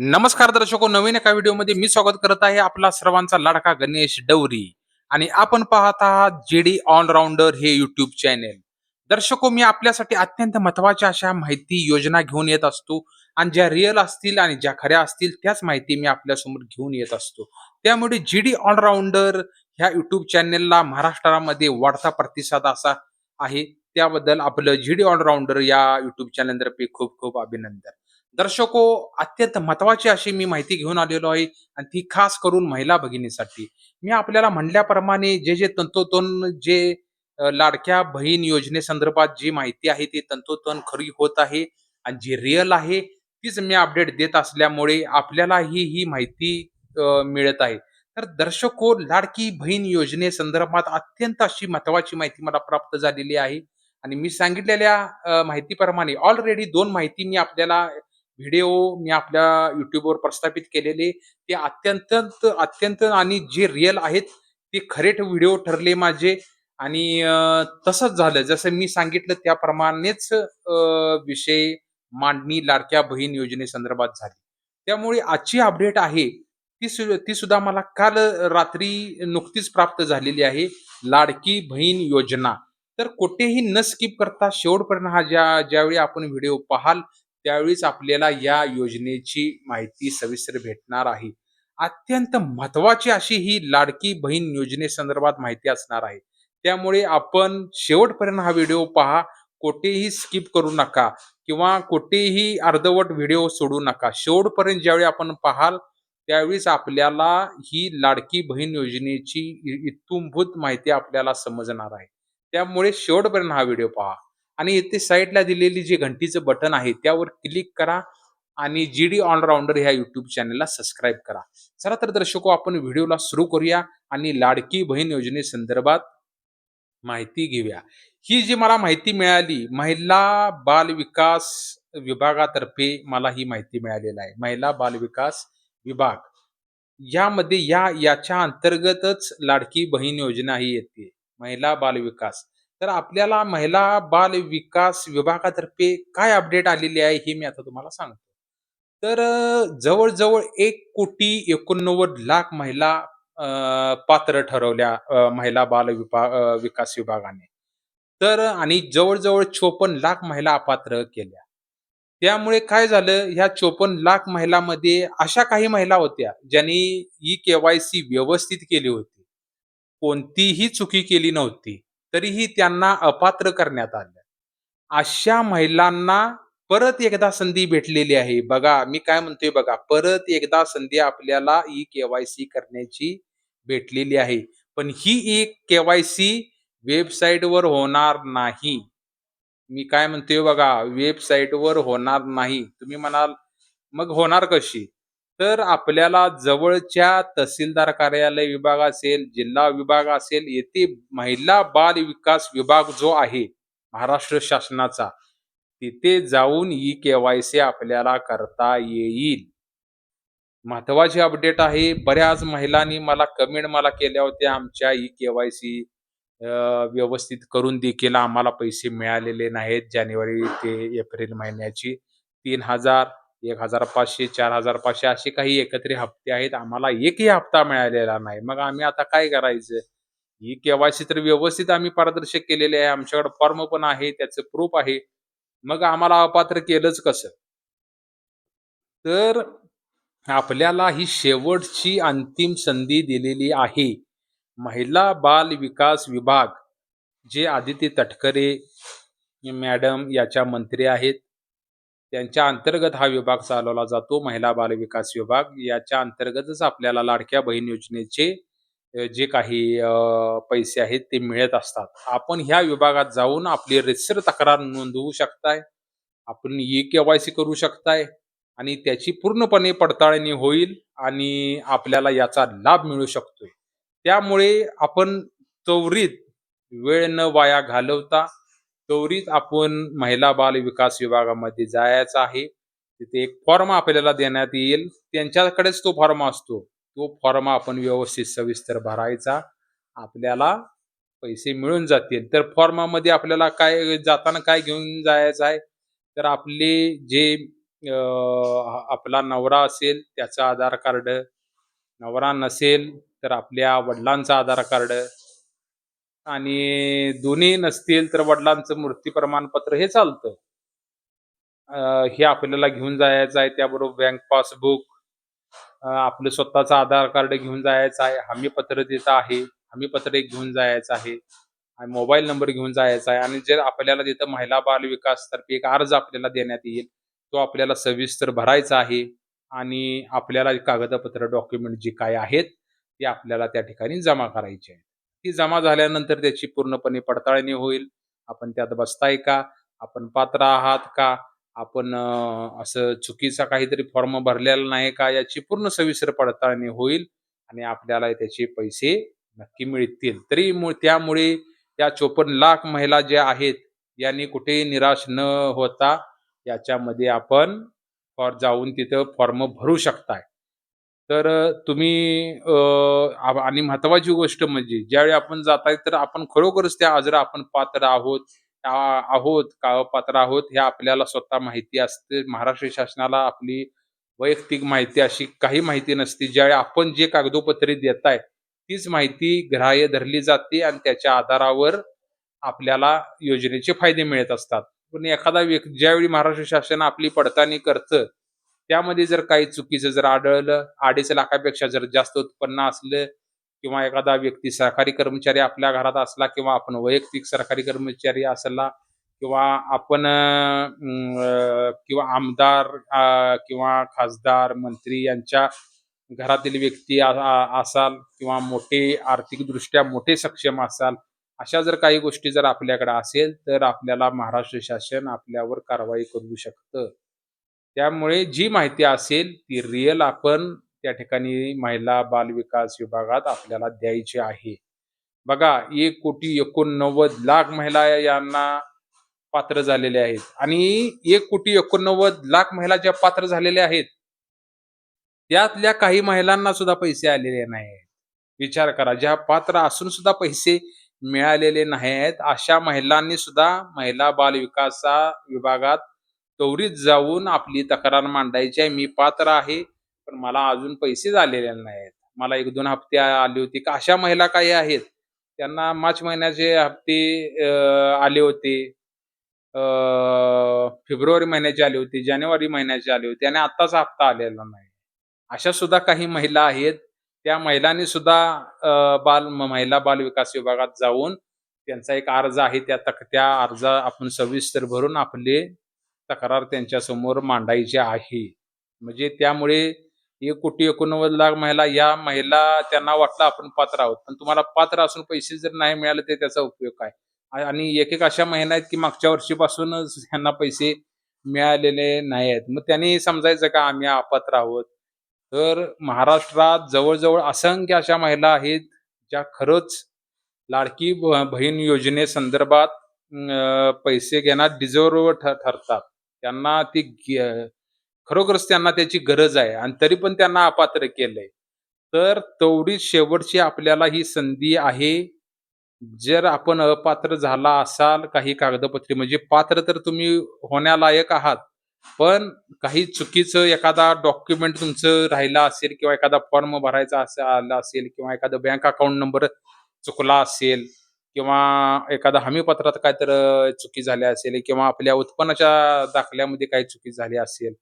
नमस्कार दर्शको, नवीन एका व्हिडिओमध्ये मी स्वागत करत आहे आपला सर्वांचा लाडका गणेश डवरी. आणि आपण पाहत आहात जीडी ऑलराऊंडर हे युट्यूब चॅनेल. दर्शको, मी आपल्यासाठी अत्यंत महत्वाच्या अशा माहिती योजना घेऊन येत असतो आणि ज्या रिअल असतील आणि ज्या खऱ्या असतील त्याच माहिती मी आपल्यासमोर घेऊन येत असतो. त्यामुळे जीडी ऑलराऊंडर ह्या युट्यूब चॅनेलला महाराष्ट्रामध्ये वाढता प्रतिसाद असा आहे. त्याबद्दल आपलं जीडी ऑलराऊंडर या युट्यूब चॅनेलतर्फे खूप खूप अभिनंदन. दर्शको, अत्यंत महत्वाची अशी मी माहिती घेऊन आलेलो आहे आणि ती खास करून महिला भगिनीसाठी. मी आपल्याला म्हणल्याप्रमाणे जे जे तंतोतंत जे लाडक्या बहीण योजनेसंदर्भात जी माहिती आहे ती तंतोतंत खरी होत आहे आणि जी रिअल आहे तीच मी अपडेट देत असल्यामुळे आपल्याला ही माहिती मिळत आहे. तर दर्शको, लाडकी बहीण योजनेसंदर्भात अत्यंत अशी महत्वाची माहिती मला प्राप्त झालेली आहे आणि मी सांगितलेल्या माहितीप्रमाणे ऑलरेडी 2 माहिती मी आपल्याला व्हिडिओ मी आपल्या YouTubeवर प्रस्थापित केलेले. ते अत्यंत अत्यंत आणि जे रिअल आहेत ते खरे व्हिडिओ ठरले माझे. आणि तसंच झालं जसं मी सांगितलं त्याप्रमाणेच विषय मांडणी लाडक्या बहीण योजनेसंदर्भात झाली. त्यामुळे आजची अपडेट आहे ती सुद्धा मला काल रात्री नुकतीच प्राप्त झालेली आहे. लाडकी बहीण योजना. तर कुठेही न स्किप करता शेवटपर्यंत हा ज्यावेळी आपण व्हिडिओ पाहाल त्यावेळीच आपल्याला या योजनेची माहिती सविस्तर भेटणार आहे. अत्यंत महत्वाची अशी ही लाडकी बहीण योजनेसंदर्भात माहिती असणार आहे. त्यामुळे आपण शेवटपर्यंत हा व्हिडिओ पहा. कुठेही स्किप करू नका किंवा कुठेही अर्धवट व्हिडिओ सोडू नका. शेवटपर्यंत ज्यावेळी आपण पाहाल त्यावेळीच आपल्याला ही लाडकी बहीण योजनेची इत्थंभूत माहिती आपल्याला समजणार आहे. त्यामुळे शेवटपर्यंत हा व्हिडिओ पहा. आणि इथे साईडला दिलेली जी घंटीचं बटन आहे त्यावर क्लिक करा आणि जीडी ऑलराऊंडर ह्या युट्यूब चॅनलला सबस्क्राईब करा. चला तर दर्शको, आपण व्हिडिओला सुरू करूया आणि लाडकी बहीण योजनेसंदर्भात माहिती घेऊया. ही जी मला माहिती मिळाली महिला बाल विकास विभागातर्फे मला ही माहिती मिळालेली आहे. महिला बाल विकास विभाग यामध्ये याच्या अंतर्गतच लाडकी बहीण योजना ही येते. महिला बाल विकास. तर आपल्याला महिला बाल विकास विभागातर्फे काय अपडेट आलेली आहे हे मी आता तुम्हाला सांगतो. तर जवळ-जवळ 1,89,00,000 महिला पात्र ठरवल्या महिला बाल विकास विभागाने. तर आणि जवळ-जवळ 54,00,000 महिला अपात्र केल्या. त्यामुळे काय झालं, ह्या 54,00,000 महिलांमध्ये अशा काही महिला होत्या, ज्यांनी ई-के-वाय-सी व्यवस्थित केली होती. कोणतीही चुकी केली नव्हती. तरीही त्यांना अपात्र करण्यात आलं. अशा महिलांना परत एकदा संधी भेटलेली आहे. बघा, मी काय म्हणतोय बघा, परत एकदा संधी आपल्याला ई-के-वाय-सी करण्याची भेटलेली आहे. पण ही ई-के-वाय-सी वेबसाईटवर होणार नाही. मी काय म्हणतोय बघा, वेबसाईटवर होणार नाही. तुम्ही म्हणाल, "मग होणार कशी?" तर आपल्याला जवळच्या तहसीलदार कार्यालय विभाग असेल, जिल्हा विभाग असेल, येथे महिला बाल विकास विभाग जो आहे महाराष्ट्र शासनाचा, तिथे जाऊन ई-के-वाय-सी आपल्याला करता येईल. महत्त्वाची अपडेट आहे. बऱ्याच महिलांनी मला कमेंट केल्या होत्या, "आमच्या ई-के-वाय-सी व्यवस्थित करून देखील आम्हाला पैसे मिळालेले नाहीत. जानेवारी ते एप्रिल महिन्याची 3,000, 1,500, 4,500 असे काही एकत्रित हप्ते आहेत. आम्हाला एकही हप्ता मिळालेला नाही. मग आम्ही आता काय करायचं? ही के-वाय-सी तर व्यवस्थित आम्ही पारदर्शक केलेली आहे. आमच्याकडे फॉर्म पण आहे, त्याचं प्रूफ आहे. मग आम्हाला अपात्र केलंच कसं?" तर आपल्याला ही शेवटची अंतिम संधी दिलेली आहे. महिला बाल विकास विभाग जे आदिती तटकरे मॅडम याच्या मंत्री आहेत. त्यांच्या अंतर्गत हा विभाग चालवला जातो. महिला बाल विकास विभाग याच्या अंतर्गतच आपल्याला लाडक्या बहीण योजनेचे जे काही पैसे आहेत ते मिळत असतात. आपण ह्या विभागात जाऊन आपली रीतसर तक्रार नोंदवू शकताय. आपण ई-के-वाय-सी करू शकताय आणि त्याची पूर्णपणे पडताळणी होईल आणि आपल्याला याचा लाभ मिळू शकतोय. त्यामुळे आपण त्वरित वेळ न वाया घालवता त्वरित आपण महिला बाल विकास विभागामध्ये जायचं आहे. तिथे एक फॉर्म आपल्याला देण्यात येईल. त्यांच्याकडेच तो फॉर्म असतो. तो फॉर्म आपण व्यवस्थित सविस्तर भरायचा. आपल्याला पैसे मिळून जातील. तर फॉर्मामध्ये आपल्याला काय जाताना काय घेऊन जायचं आहे? तर आपले जे आपला नवरा असेल त्याचं आधार कार्ड, नवरा नसेल तर आपल्या वडिलांचं आधार कार्ड आणि दोन्ही नसतील तर वडिलांचं मृत्यू प्रमाणपत्र हे चालतं. हे आपल्याला घेऊन जायचं आहे. त्याबरोबर बँक पासबुक, आपलं स्वतःचं आधार कार्ड घेऊन जायचं आहे. हमीपत्र तिथं आहे. हमीपत्र एक घेऊन जायचं आहे आणि मोबाईल नंबर घेऊन जायचा आहे आणि जर आपल्याला तिथं महिला बाल विकासतर्फे एक अर्ज आपल्याला देण्यात येईल. तो आपल्याला सविस्तर भरायचा आहे आणि आपल्याला कागदपत्र, डॉक्युमेंट जे काही आहेत, ते आपल्याला त्या ठिकाणी जमा करायचे आहेत. ती जमा झाल्यानंतर त्याची पूर्णपणे पडताळणी होईल. आपण त्यात बसताय का? आपण पात्र आहात का? आपण असं चुकीचा काहीतरी फॉर्म भरलेला नाही का? याची पूर्ण सविस्तर पडताळणी होईल आणि आपल्याला त्याचे पैसे नक्की मिळतील. तरी त्यामुळे या 54,00,000 महिला ज्या आहेत, यांनी कुठेही निराश न होता याच्यामध्ये आपण जाऊन तिथं फॉर्म भरू शकताय. तर तुम्ही आणि महत्त्वाची गोष्ट म्हणजे ज्यावेळी आपण जाताय तर आपण खरोखरच त्या जर आपण पात्र आहोत आहोत का अपात्र आहोत हे आपल्याला स्वतः माहिती असते. महाराष्ट्र शासनाला आपली वैयक्तिक माहिती अशी काही माहिती नसते. ज्यावेळी आपण जे कागदोपत्री देताय, तीच माहिती ग्राह्य धरली जाते आणि त्याच्या आधारावर आपल्याला योजनेचे फायदे मिळत असतात. पण एखादा ज्यावेळी महाराष्ट्र शासन आपली पडताळणी करतं, त्यामध्ये जर काही चुकीचं जर आढळलं, 2.5 लाखापेक्षा जर जास्त उत्पन्न असलं किंवा एखादा व्यक्ती सरकारी कर्मचारी आपल्या घरात असला किंवा आपण वैयक्तिक सरकारी कर्मचारी असला किंवा आपण किंवा आमदार किंवा खासदार, मंत्री यांच्या घरातील व्यक्ती असाल किंवा मोठे आर्थिकदृष्ट्या मोठे सक्षम असाल, अशा जर काही गोष्टी जर आपल्याकडे असेल, तर आपल्याला महाराष्ट्र शासन आपल्यावर कारवाई करू शकतं. त्यामुळे जी माहिती असेल ती रिअल आपण त्या ठिकाणी महिला बाल विकास विभागात आपल्याला द्यायची आहे. बघा 1,89,00,000 महिला यांना पात्र झालेले आहेत आणि 1,89,00,000 महिला ज्या पात्र झालेल्या आहेत, त्यातल्या काही महिलांना सुद्धा पैसे आलेले नाहीत. विचार करा, ज्या पात्र असून सुद्धा पैसे मिळालेले नाहीत, अशा महिलांनी सुद्धा महिला बाल विभागात त्वरित जाऊन आपली तक्रार मांडायची आहे. मी पात्र आहे, पण मला अजून पैसे आलेले नाहीत. मला 1-2 हप्ते आले होते. का अशा महिला काही आहेत, त्यांना मार्च महिन्याचे हप्ते आले होते. अ, फेब्रुवारी महिन्याचे आले होते, जानेवारी महिन्याचे आले होते आणि आत्ताचा हप्ता आलेला नाही. अशा सुद्धा काही महिला आहेत. त्या महिलांनी सुद्धा महिला बाल विकास विभागात जाऊन त्यांचा एक अर्ज आहे. त्या अर्ज आपण सविस्तर भरून आपले तक्रार त्यांच्यासमोर मांडायची आहे. म्हणजे त्यामुळे 1,89,00,000 महिला या महिला त्यांना वाटलं आपण पात्र आहोत. पण तुम्हाला पात्र असून पैसे जर नाही मिळाले तर त्याचा उपयोग काय? आणि एक-एक अशा महिना आहेत, की मागच्या वर्षीपासूनच ह्यांना पैसे मिळालेले नाही आहेत. मग त्यांनी समजायचं का आम्ही अपात्र आहोत? तर महाराष्ट्रात जवळ-जवळ असंख्य अशा महिला आहेत, ज्या खरंच लाडकी बहीण योजनेसंदर्भात पैसे घेण्यात डिझर्व्ह ठरतात. त्यांना ती खरोखरच त्यांना त्याची गरज आहे आणि तरी पण त्यांना अपात्र केलंय. तर तेवढीच शेवटची आपल्याला ही संधी आहे. जर आपण अपात्र झाला असाल काही कागदपत्रे म्हणजे पात्र तर तुम्ही होण्यालायक आहात. पण काही चुकीचं एखादा डॉक्युमेंट तुमचं राहिला असेल किंवा एखादा फॉर्म भरायचा आला असेल किंवा एखादा बँक अकाउंट नंबर चुकला असेल किंवा एखादा हमीपत्रात काहीतरी चुकी झाली असेल किंवा आपल्या उत्पन्नाच्या दाखल्यामध्ये काही चुकी झाली असेल,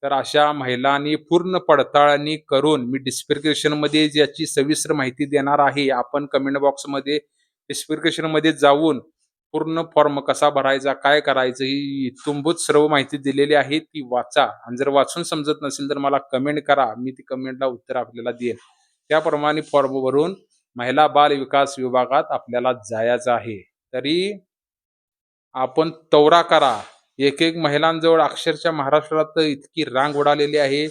तर अशा महिलांनी पूर्ण पडताळणी करून मी डिस्क्रिप्शनमध्ये याची सविस्तर माहिती देणार आहे. आपण कमेंट बॉक्समध्ये डिस्क्रिप्शनमध्ये जाऊन पूर्ण फॉर्म कसा भरायचा, काय करायचं ही इत्थंभूत सर्व माहिती दिलेली आहे. ती वाचा आणि जर वाचून समजत नसेल तर मला कमेंट करा. मी ती कमेंटला उत्तर आपल्याला देईन. त्याप्रमाणे फॉर्म भरून महिला बाल विकास विभागात आपल्याला जायचं आहे. तरी आपण तवरा करा. एक-एक महिलांजवळ अक्षरशः महाराष्ट्रात इतकी रांग उडालेली आहे.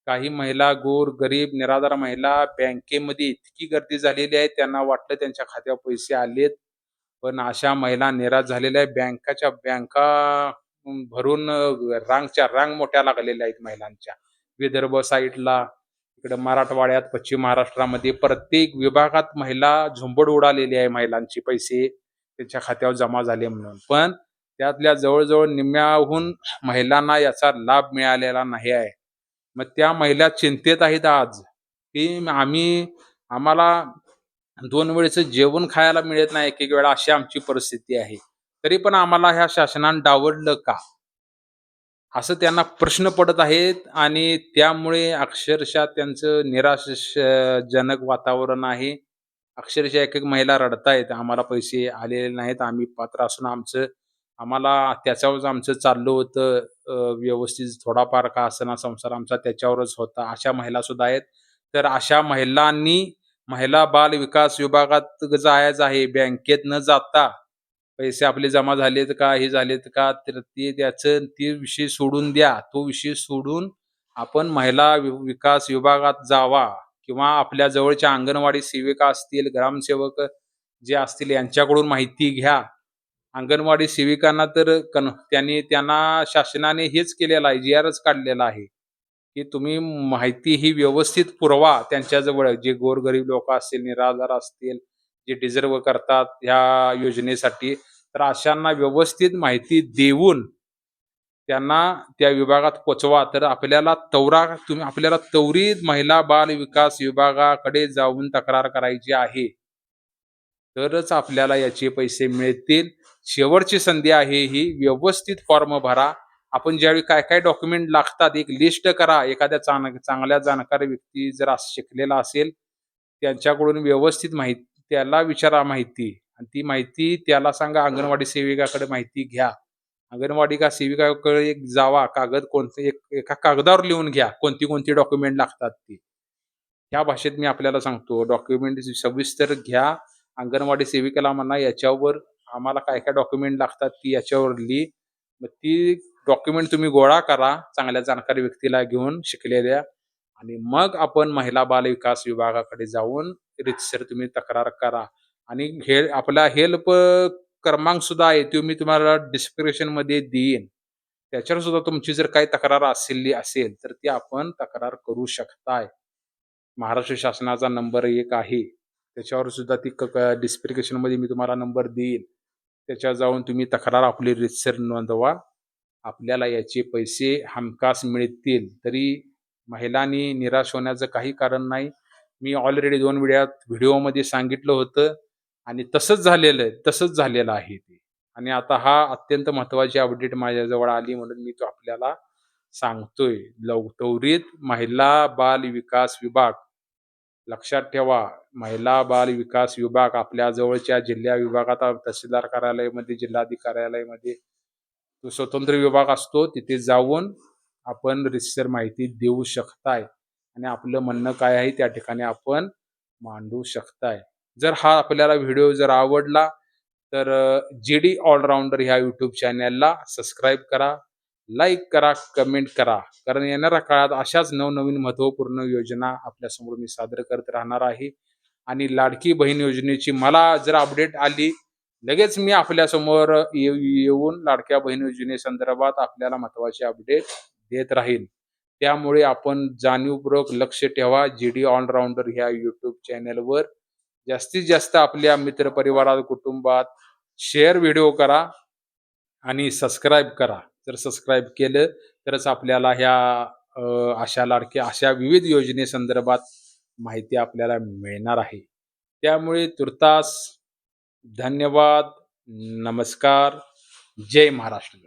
काही महिला गोर-गरीब, निराधार महिला बँकेमध्ये इतकी गर्दी झालेली आहे, त्यांना वाटलं त्यांच्या खात्यावर पैसे आलेत. पण अशा महिला निराश झालेल्या आहेत. बँका भरून रांगच्या रांग मोठ्या लागलेल्या आहेत महिलांच्या. विदर्भ साइडला, इकडे मराठवाड्यात, पश्चिम महाराष्ट्रामध्ये प्रत्येक विभागात महिला झुंबड उडालेली आहे महिलांची पैसे त्यांच्या खात्यावर जमा झाले म्हणून. पण त्यातल्या जवळ-जवळ निम्म्याहून महिलांना याचा लाभ मिळालेला नाही आहे. मग त्या महिला चिंतेत आहेत आज, की आम्हाला 2 वेळेचं जेवण खायला मिळत नाही एक-एक वेळा अशी आमची परिस्थिती आहे. तरी पण आम्हाला ह्या शासनाने डावललं का? असं त्यांना प्रश्न पडत आहेत आणि त्यामुळे अक्षरशः त्यांचं जनक वातावरण आहे. अक्षरशः एक-एक महिला रडतायत, आम्हाला पैसे आलेले नाहीत. आम्ही पात्र असून आम्हाला त्याच्यावरच आमचं चाललं होतं व्यवस्थित थोडाफार का असेना संसार आमचा त्याच्यावरच होता. अशा महिलासुद्धा आहेत. तर अशा महिलांनी महिला बाल विकास विभागात जायचं आहे. बँकेत न जाता पैसे आपले जमा झालेत का, हे झालेत का, तर ते विषय सोडून द्या. तो विषय सोडून आपण महिला विकास विभागात जावा किंवा आपल्या जवळच्या अंगणवाडी सेविका असतील, ग्रामसेवक जे असतील यांच्याकडून माहिती घ्या. अंगणवाडी सेविकांना तर त्यांना शासनाने हेच केलेलं आहे, जी-आरच काढलेला आहे, की तुम्ही माहिती ही व्यवस्थित पुरवा त्यांच्याजवळ. जे गोरगरीब लोकं असतील, निराधार असतील, जे डिझर्व्ह करतात ह्या योजनेसाठी, तर अशांना व्यवस्थित माहिती देऊन त्यांना त्या विभागात पोहोचवा. तर आपल्याला त्वरित महिला बाल विकास विभागाकडे जाऊन तक्रार करायची आहे. तरच आपल्याला याचे पैसे मिळतील. शेवटची संधी आहे ही. व्यवस्थित फॉर्म भरा. आपण ज्यावेळी काय-काय डॉक्युमेंट लागतात एक लिस्ट करा. एखाद्या चांगल्या जाणकार व्यक्ती जर शिकलेला असेल, त्यांच्याकडून व्यवस्थित माहिती त्याला विचारा माहिती आणि ती माहिती त्याला सांगा अंगणवाडी सेविकाकडे माहिती घ्या. अंगणवाडी का सेविकाकडे एक जावा. कागद कोणते एका कागदावर लिहून घ्या. कोणती-कोणती डॉक्युमेंट लागतात ती. ह्या भाषेत मी आपल्याला सांगतो. डॉक्युमेंट सविस्तर घ्या. अंगणवाडी सेविकेला म्हणा याच्यावर आम्हाला काय-काय डॉक्युमेंट लागतात ती याच्यावर लिही. मग ती डॉक्युमेंट तुम्ही गोळा करा चांगल्या जाणकार व्यक्तीला घेऊन शिकलेल्या आणि मग आपण महिला बाल विकास विभागाकडे जाऊन रीतसर तुम्ही तक्रार करा आणि आपला हेल्प क्रमांक सुद्धा आहे तो मी तुम्हाला डिस्क्रिप्शनमध्ये देईन. त्याच्यावर सुद्धा तुमची जर काही तक्रार असेल तर ती आपण तक्रार करू शकताय. महाराष्ट्र शासनाचा नंबर 1 आहे. त्याच्यावर सुद्धा ती डिस्क्रिप्शनमध्ये मी तुम्हाला नंबर देईन. त्याच्यावर जाऊन तुम्ही तक्रार आपली रीतसर नोंदवा. आपल्याला याचे पैसे हमखास मिळतील. तरी महिलांनी निराश होण्याचं काही कारण नाही. मी ऑलरेडी 2 व्हिडिओमध्ये सांगितलं होतं आणि तसंच झालेलं आहे ते. आणि आता हा अत्यंत महत्त्वाची अपडेट माझ्याजवळ आली म्हणून मी तो आपल्याला सांगतोय. त्वरित महिला बाल विकास विभाग लक्षात ठेवा, महिला बाल विकास विभाग आपल्या जवळच्या जिल्हा विभागात तहसीलदार कार्यालयामध्ये, जिल्हाधिकारी कार्यालयामध्ये तो स्वतंत्र विभाग असतो. तिथे जाऊन आपण रीतसर माहिती देऊ शकताय आणि आपलं म्हणणं काय आहे त्या ठिकाणी आपण मांडू शकताय. जर हा आपल्याला व्हिडिओ जर आवडला तर जी-डी ऑलराउंडर ह्या YouTube चॅनलला सबस्क्राईब करा, लाईक करा, कमेंट करा. कारण येणाऱ्या काळात अशाच नवनवीन महत्त्वपूर्ण योजना आपल्यासमोर मी सादर करत राहणार आहे. आणि लाडकी बहीण योजनेची मला जर अपडेट आली, लगेच मी आपल्यासमोर येऊन लाडक्या बहीण योजनेसंदर्भात आपल्याला महत्त्वाचे अपडेट देत राहीन. त्यामुळे आपण जाणीवपूर्वक लक्ष ठेवा जी-डी ऑलराउंडर ह्या YouTube चॅनलवर. जास्तीत जास्त आपल्या मित्रपरिवारात, कुटुंबात शेअर व्हिडिओ करा आणि सबस्क्राईब करा. जर सबस्क्राईब केलं तरच आपल्याला अशा विविध योजनेसंदर्भात माहिती आपल्याला मिळणार आहे. त्यामुळे तुर्तास धन्यवाद. नमस्कार. जय महाराष्ट्र.